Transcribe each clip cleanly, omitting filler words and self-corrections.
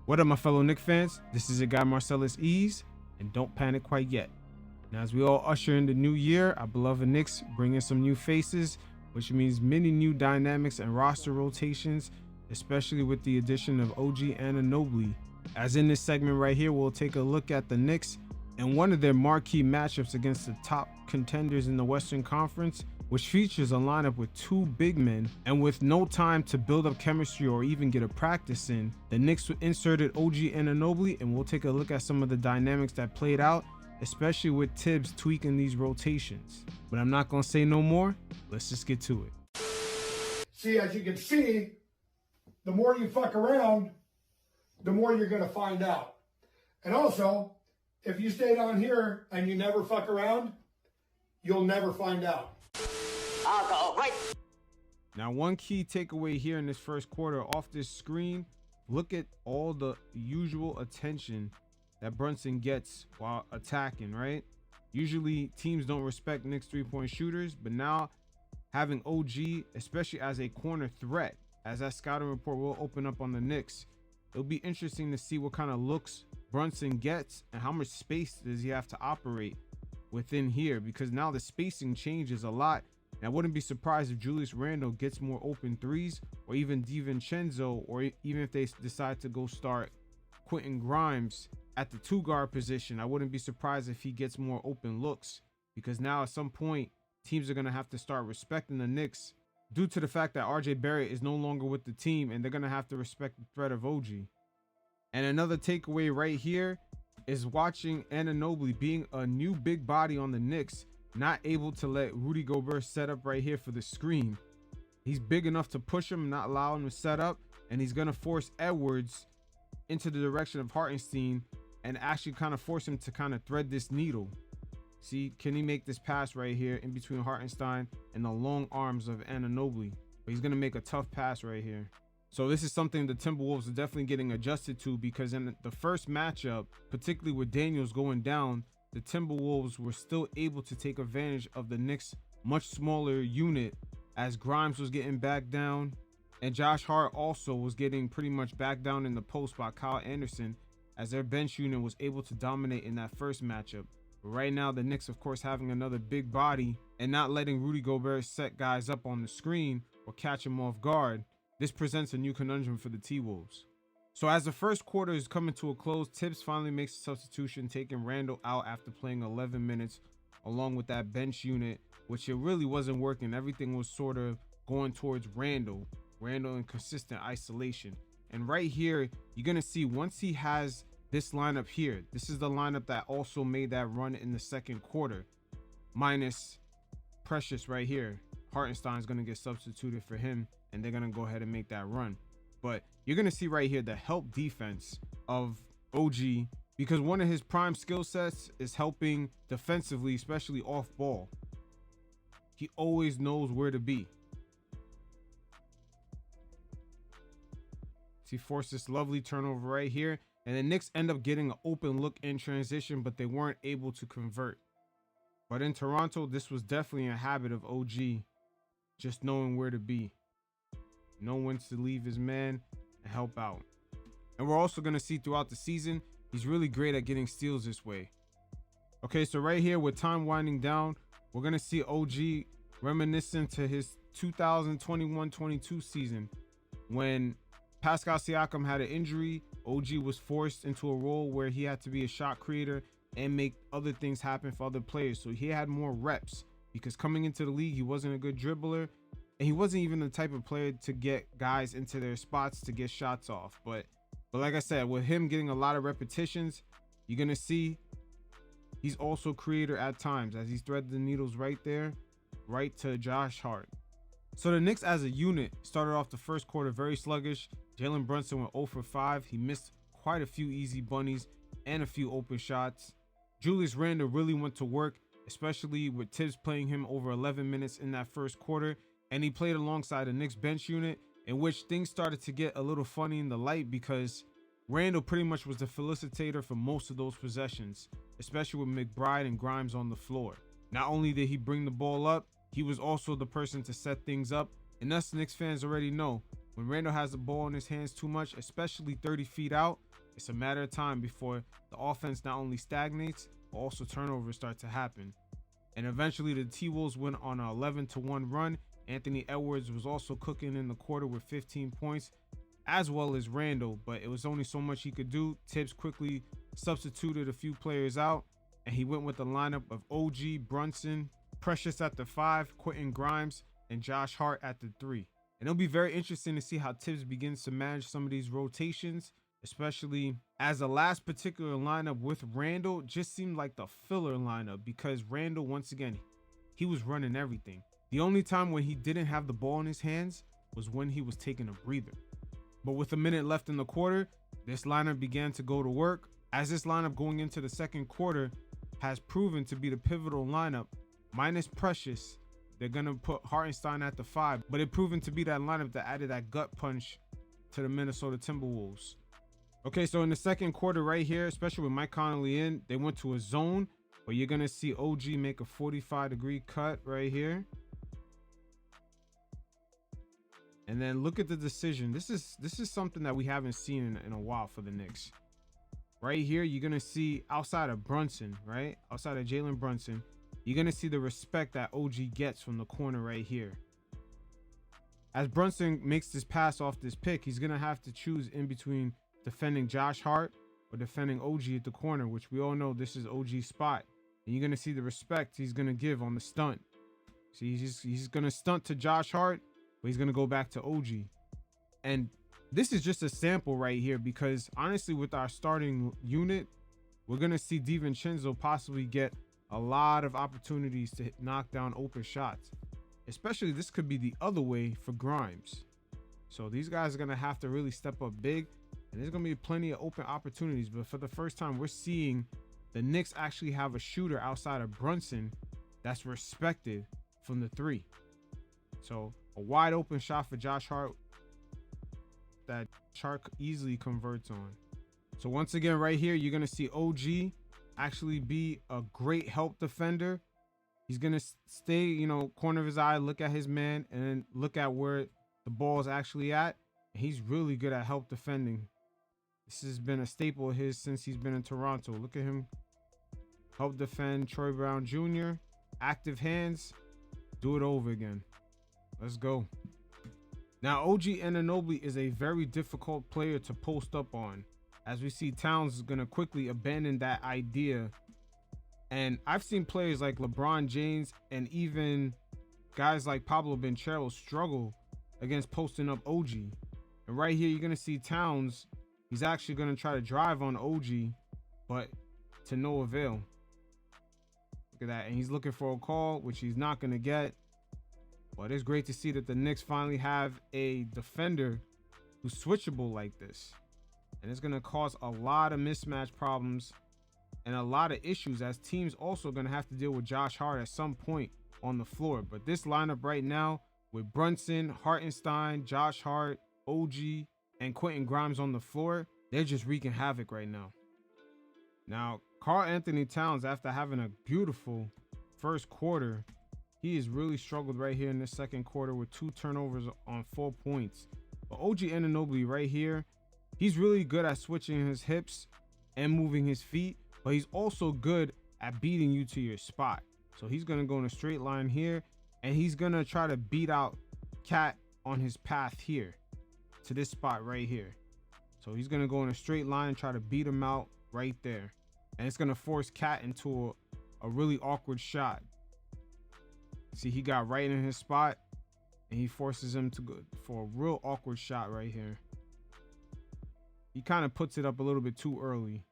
What up, my fellow Knicks fans? This is your guy Marcellus Ease, and don't panic quite yet. Now, as we all usher in the new year, our beloved Knicks bring in some new faces, which means many new dynamics and roster rotations, especially with the addition of OG Anunoby. As in this segment right here, we'll take a look at the Knicks and one of their marquee matchups against the top contenders in the Western Conference, which features a lineup with two big men, and with no time to build up chemistry or even get a practice in, the Knicks inserted OG Anunoby, and we'll take a look at some of the dynamics that played out, especially with Tibbs tweaking these rotations. But I'm not gonna say no more, let's just get to it. See, as you can see, the more you fuck around, the more you're gonna find out. And also, if you stay down here and you never fuck around, you'll never find out. Alcohol, right? Now, one key takeaway here in this first quarter off this screen, look at all the usual attention that Brunson gets while attacking, right? Usually teams don't respect Knicks three-point shooters, but now having OG, especially as a corner threat, as that scouting report will open up on the Knicks, it'll be interesting to see what kind of looks Brunson gets and how much space does he have to operate within here, because now the spacing changes a lot. And I wouldn't be surprised if Julius Randle gets more open threes, or even DiVincenzo, or even if they decide to go start Quentin Grimes at the two guard position. I wouldn't be surprised if he gets more open looks, because now at some point teams are going to have to start respecting the Knicks due to the fact that RJ Barrett is no longer with the team, and they're going to have to respect the threat of OG. And another takeaway right here is watching Anunoby being a new big body on the Knicks, not able to let Rudy Gobert set up right here for the screen. He's big enough to push him, not allow him to set up, and he's going to force Edwards into the direction of Hartenstein and actually kind of force him to kind of thread this needle. See, can he make this pass right here in between Hartenstein and the long arms of Anunoby? But he's going to make a tough pass right here. So this is something the Timberwolves are definitely getting adjusted to, because in the first matchup, particularly with Daniels going down, the Timberwolves were still able to take advantage of the Knicks' much smaller unit, as Grimes was getting back down, and Josh Hart also was getting pretty much back down in the post by Kyle Anderson, as their bench unit was able to dominate in that first matchup. But right now, the Knicks, of course, having another big body and not letting Rudy Gobert set guys up on the screen or catch him off guard, this presents a new conundrum for the T-Wolves. So as the first quarter is coming to a close, Tibbs finally makes a substitution, taking Randle out after playing 11 minutes along with that bench unit, which it really wasn't working. Everything was sort of going towards Randle in consistent isolation. And right here, you're going to see once he has this lineup here, this is the lineup that also made that run in the second quarter, minus Precious right here. Hartenstein's going to get substituted for him, and they're going to go ahead and make that run. But you're going to see right here the help defense of OG, because one of his prime skill sets is helping defensively, especially off ball. He always knows where to be. So he forced this lovely turnover right here, and the Knicks end up getting an open look in transition, but they weren't able to convert. But in Toronto, this was definitely a habit of OG, just knowing where to be, know when to leave his man and help out. And we're also going to see throughout the season, he's really great at getting steals this way. Okay, so right here with time winding down, we're going to see OG reminiscent to his 2021-22 season when Pascal Siakam had an injury. OG was forced into a role where he had to be a shot creator and make other things happen for other players. So he had more reps, because coming into the league, he wasn't a good dribbler, and he wasn't even the type of player to get guys into their spots to get shots off. But like I said, with him getting a lot of repetitions, you're going to see he's also creator at times, as he's threaded the needles right there, right to Josh Hart. So the Knicks as a unit started off the first quarter very sluggish. Jalen Brunson went 0 for 5. He missed quite a few easy bunnies and a few open shots. Julius Randle really went to work, especially with Tibbs playing him over 11 minutes in that first quarter. And he played alongside the Knicks bench unit, in which things started to get a little funny in the light, because Randle pretty much was the felicitator for most of those possessions, especially with McBride and Grimes on the floor. Not only did he bring the ball up, he was also the person to set things up. And us Knicks fans already know, when Randle has the ball in his hands too much, especially 30 feet out, It's a matter of time before the offense not only stagnates, but also turnovers start to happen. And eventually the T-Wolves went on an 11-1 run. Anthony Edwards was also cooking in the quarter with 15 points, as well as Randle, but it was only so much he could do. Tibbs quickly substituted a few players out, and he went with the lineup of OG, Brunson, Precious at the 5, Quentin Grimes, and Josh Hart at the 3. And it'll be very interesting to see how Tibbs begins to manage some of these rotations, especially as the last particular lineup with Randle just seemed like the filler lineup, because Randle, once again, he was running everything. The only time when he didn't have the ball in his hands was when he was taking a breather. But with a minute left in the quarter, this lineup began to go to work, as this lineup going into the second quarter has proven to be the pivotal lineup. Minus Precious, they're going to put Hartenstein at the 5, but it proven to be that lineup that added that gut punch to the Minnesota Timberwolves. Okay, so in the second quarter right here, especially with Mike Conley in, they went to a zone, but you're going to see OG make a 45-degree cut right here. And then look at the decision. This is something that we haven't seen in a while for the Knicks. Right here, you're going to see outside of Brunson, right? Outside of Jalen Brunson, you're going to see the respect that OG gets from the corner right here. As Brunson makes this pass off this pick, he's going to have to choose in between defending Josh Hart or defending OG at the corner, which we all know this is OG's spot. And you're going to see the respect he's going to give on the stunt. See, he's going to stunt to Josh Hart, but he's going to go back to OG. And this is just a sample right here, because honestly, with our starting unit, we're going to see DiVincenzo possibly get a lot of opportunities to knock down open shots. Especially this could be the other way for Grimes. So these guys are going to have to really step up big, and there's going to be plenty of open opportunities. But for the first time, we're seeing the Knicks actually have a shooter outside of Brunson that's respected from the 3. So a wide open shot for Josh Hart that Shark easily converts on. So once again, right here, you're going to see OG actually be a great help defender. He's going to stay, corner of his eye, look at his man, and then look at where the ball is actually at. And he's really good at help defending. This has been a staple of his since he's been in Toronto. Look at him help defend Troy Brown Jr. Active hands. Do it over again. Let's go. Now, OG Anunoby is a very difficult player to post up on. As we see, Towns is going to quickly abandon that idea. And I've seen players like LeBron James and even guys like Pablo Banchero struggle against posting up OG. And right here, you're going to see Towns. He's actually going to try to drive on OG, but to no avail. Look at that. And he's looking for a call, which he's not going to get. But it's great to see that the Knicks finally have a defender who's switchable like this. And it's going to cause a lot of mismatch problems and a lot of issues, as teams also going to have to deal with Josh Hart at some point on the floor. But this lineup right now with Brunson, Hartenstein, Josh Hart, OG, and Quentin Grimes on the floor, they're just wreaking havoc right now. Now, Karl-Anthony Towns, after having a beautiful first quarter, he has really struggled right here in this second quarter with 2 turnovers on 4 points. But OG Anunoby right here, he's really good at switching his hips and moving his feet, but he's also good at beating you to your spot. So he's going to go in a straight line here, and he's going to try to beat out Cat on his path here to this spot right here. So he's going to go in a straight line and try to beat him out right there. And it's going to force Cat into a really awkward shot. See, he got right in his spot, and he forces him to go for a real awkward shot right here. He kind of puts it up a little bit too early.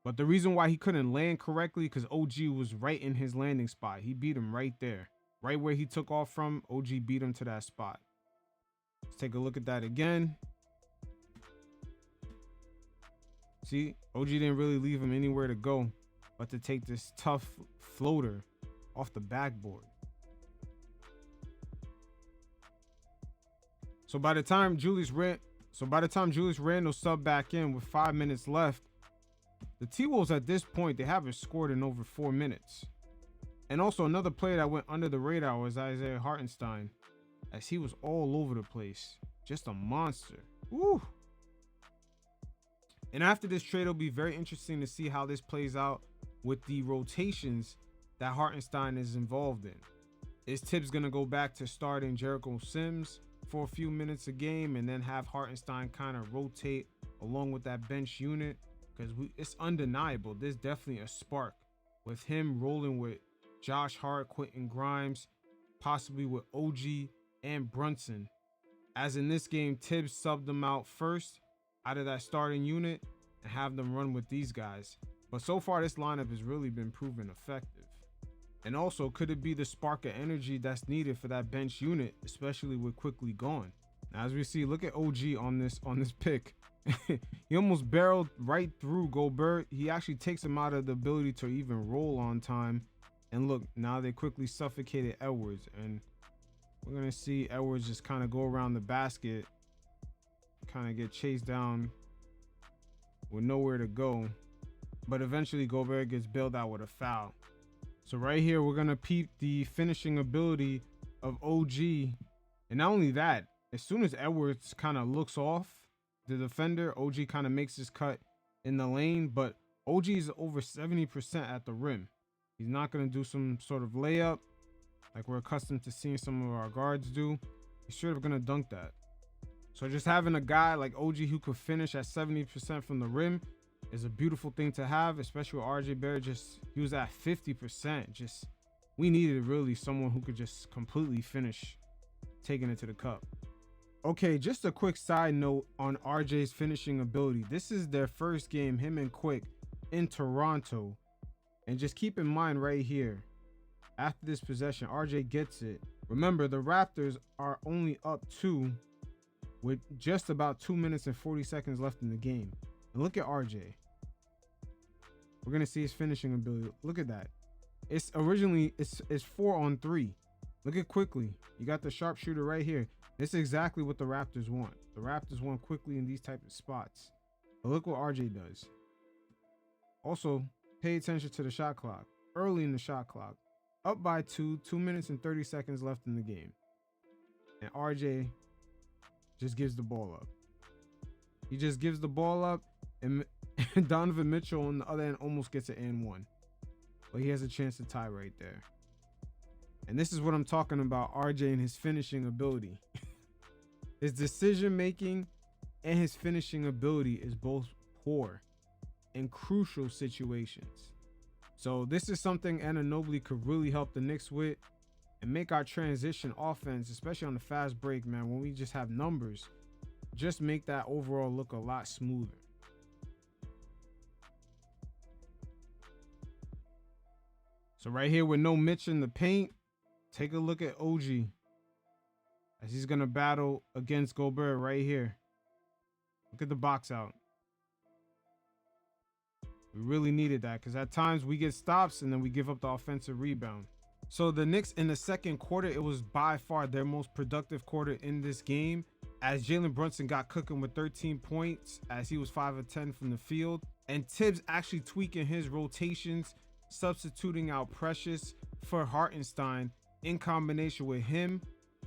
But the reason why he couldn't land correctly, because OG was right in his landing spot. He beat him right there. Right where he took off from, OG beat him to that spot. Let's take a look at that again. See, OG didn't really leave him anywhere to go but to take this tough floater off the backboard. So by the time Julius Randle subbed back in with 5 minutes left, the T-Wolves at this point, they haven't scored in over 4 minutes. And also another player that went under the radar was Isaiah Hartenstein, as he was all over the place. Just a monster. Woo! And after this trade, it'll be very interesting to see how this plays out with the rotations that Hartenstein is involved in. Is Tibbs going to go back to starting Jericho Sims for a few minutes a game and then have Hartenstein kind of rotate along with that bench unit? Because it's undeniable. There's definitely a spark with him rolling with Josh Hart, Quentin Grimes, possibly with OG and Brunson. As in this game, Tibbs subbed them out first out of that starting unit and have them run with these guys. But so far, this lineup has really been proven effective. And also, could it be the spark of energy that's needed for that bench unit, especially with Quickley gone? Now, as we see, look at OG on this pick. He almost barreled right through Gobert. He actually takes him out of the ability to even roll on time. And look, now they quickly suffocated Edwards. And we're going to see Edwards just kind of go around the basket, kind of get chased down with nowhere to go. But eventually Gobert gets bailed out with a foul. So right here, we're going to peep the finishing ability of OG. And not only that, as soon as Edwards kind of looks off the defender, OG kind of makes his cut in the lane. But OG is over 70% at the rim. He's not going to do some sort of layup like we're accustomed to seeing some of our guards do. He's straight up going to dunk that. So just having a guy like OG who could finish at 70% from the rim is a beautiful thing to have, especially with RJ Barrett. He was at 50%. We needed really someone who could just completely finish taking it to the cup. Okay, just a quick side note on RJ's finishing ability. This is their first game, him and Quick, in Toronto. And just keep in mind right here, after this possession, RJ gets it. Remember, the Raptors are only up 2 with just about 2 minutes and 40 seconds left in the game. And look at RJ. We're going to see his finishing ability. Look at that. It's 4-on-3. Look at Quickley. You got the sharpshooter right here. This is exactly what the Raptors want. The Raptors want Quickley in these type of spots. But look what RJ does. Also, pay attention to the shot clock. Early in the shot clock. Up by 2 minutes and 30 seconds left in the game. And RJ just gives the ball up. He just gives the ball up, and Donovan Mitchell on the other end almost gets an and one. But he has a chance to tie right there. And this is what I'm talking about, RJ and his finishing ability. His decision making and his finishing ability is both poor in crucial situations. So this is something Anunoby could really help the Knicks with and make our transition offense, especially on the fast break, man, when we just have numbers, just make that overall look a lot smoother. So right here with no Mitch in the paint, take a look at OG as he's going to battle against Gobert right here. Look at the box out. We really needed that because at times we get stops and then we give up the offensive rebound. So the Knicks in the second quarter, it was by far their most productive quarter in this game as Jalen Brunson got cooking with 13 points as he was 5 of 10 from the field. And Tibbs actually tweaking his rotations, substituting out Precious for Hartenstein in combination with him,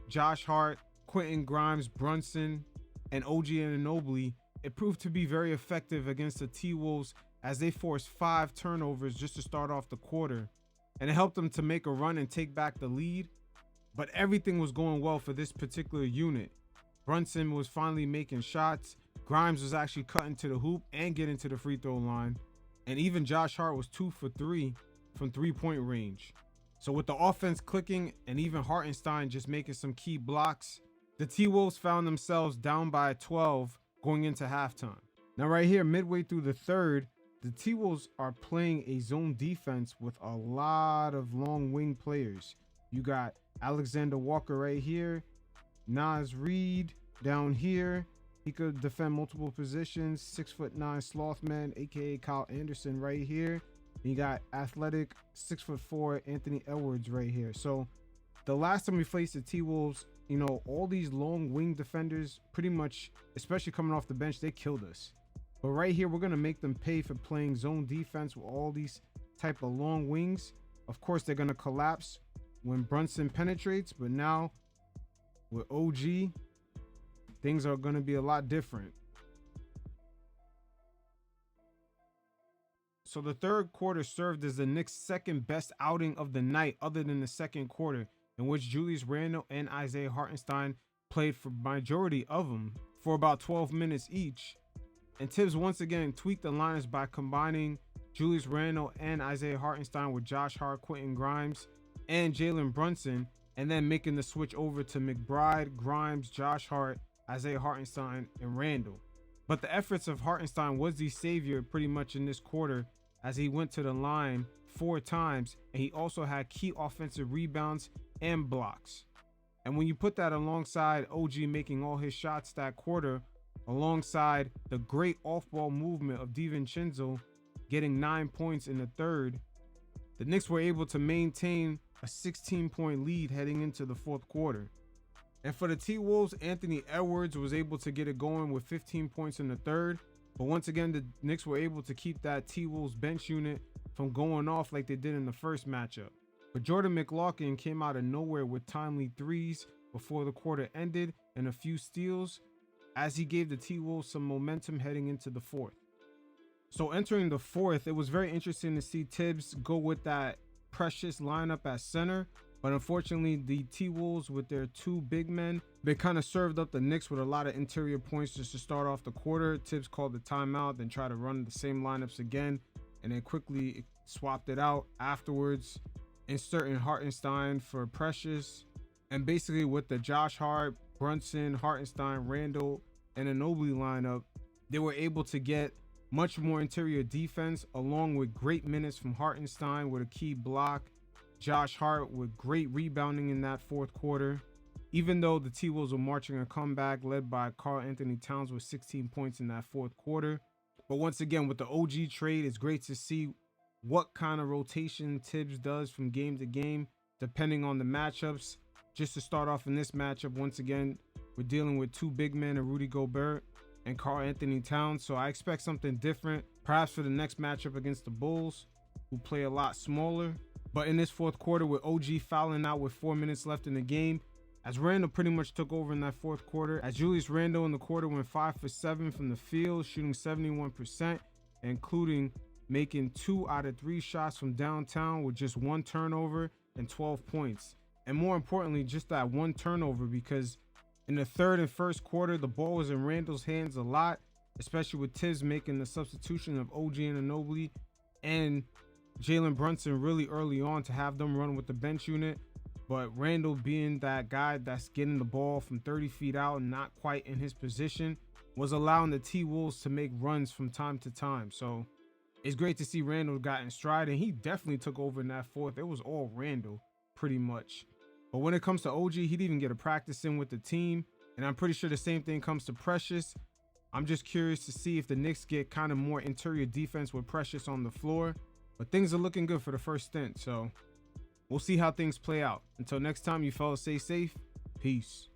Josh Hart, Quentin Grimes, Brunson, and OG Anunoby. It proved to be very effective against the T-Wolves as they forced 5 turnovers just to start off the quarter. And it helped them to make a run and take back the lead. But everything was going well for this particular unit. Brunson was finally making shots. Grimes was actually cutting to the hoop and getting to the free throw line. And even Josh Hart was 2 for 3 from 3-point range. So with the offense clicking and even Hartenstein just making some key blocks, the T-Wolves found themselves down by 12 going into halftime. Now right here, midway through the third, the T-Wolves are playing a zone defense with a lot of long wing players. You got Alexander Walker right here, Naz Reid down here. He could defend multiple positions. 6'9" Slothman, aka Kyle Anderson right here. And you got athletic 6'4" Anthony Edwards right here. So the last time we faced the T-Wolves, you know, all these long wing defenders pretty much, especially coming off the bench, they killed us. But right here, we're going to make them pay for playing zone defense with all these type of long wings. Of course, they're going to collapse when Brunson penetrates. But now with OG, things are going to be a lot different. So the third quarter served as the Knicks' second best outing of the night other than the second quarter, in which Julius Randle and Isaiah Hartenstein played for majority of them for about 12 minutes each. And Tibbs once again tweaked the lineups by combining Julius Randle and Isaiah Hartenstein with Josh Hart, Quentin Grimes, and Jalen Brunson, and then making the switch over to McBride, Grimes, Josh Hart, Isaiah Hartenstein, and Randle. But the efforts of Hartenstein was the savior pretty much in this quarter, as he went to the line 4 times, and he also had key offensive rebounds and blocks. And when you put that alongside OG making all his shots that quarter, alongside the great off-ball movement of DiVincenzo getting 9 points in the third, the Knicks were able to maintain a 16-point lead heading into the fourth quarter. And for the T-Wolves, Anthony Edwards was able to get it going with 15 points in the third. But once again, the Knicks were able to keep that T-Wolves bench unit from going off like they did in the first matchup. But Jordan McLaughlin came out of nowhere with timely threes before the quarter ended and a few steals, as he gave the T-Wolves some momentum heading into the fourth. So entering the fourth, it was very interesting to see Tibbs go with that Precious lineup at center, but unfortunately the T-Wolves with their 2 big men, they kind of served up the Knicks with a lot of interior points just to start off the quarter. Tibbs called the timeout, then tried to run the same lineups again, and then quickly swapped it out afterwards, inserting Hartenstein for Precious. And basically with the Josh Hart, Brunson, Hartenstein, Randle, and Anunoby lineup, they were able to get much more interior defense, along with great minutes from Hartenstein with a key block, Josh Hart with great rebounding in that fourth quarter. Even though the T-Wolves were marching a comeback led by Karl-Anthony Towns with 16 points in that fourth quarter. But once again, with the OG trade, it's great to see what kind of rotation Tibbs does from game to game, depending on the matchups. Just to start off in this matchup, once again, we're dealing with 2 big men in Rudy Gobert and Karl-Anthony Towns, so I expect something different, perhaps for the next matchup against the Bulls, who play a lot smaller. But in this fourth quarter, with OG fouling out with 4 minutes left in the game, as Randle pretty much took over in that fourth quarter, as Julius Randle in the quarter went 5 for 7 from the field, shooting 71%, including making 2 out of 3 shots from downtown with just 1 turnover and 12 points. And more importantly, just that 1 turnover, because in the third and first quarter, the ball was in Randle's hands a lot, especially with Tibbs making the substitution of OG and Anunoby and Jalen Brunson really early on to have them run with the bench unit. But Randle, being that guy that's getting the ball from 30 feet out and not quite in his position, was allowing the T-Wolves to make runs from time to time. So it's great to see Randle got in stride, and he definitely took over in that fourth. It was all Randle pretty much. But when it comes to OG, he didn't even get a practice in with the team. And I'm pretty sure the same thing comes to Precious. I'm just curious to see if the Knicks get kind of more interior defense with Precious on the floor. But things are looking good for the first stint. So we'll see how things play out. Until next time, you fellas stay safe. Peace.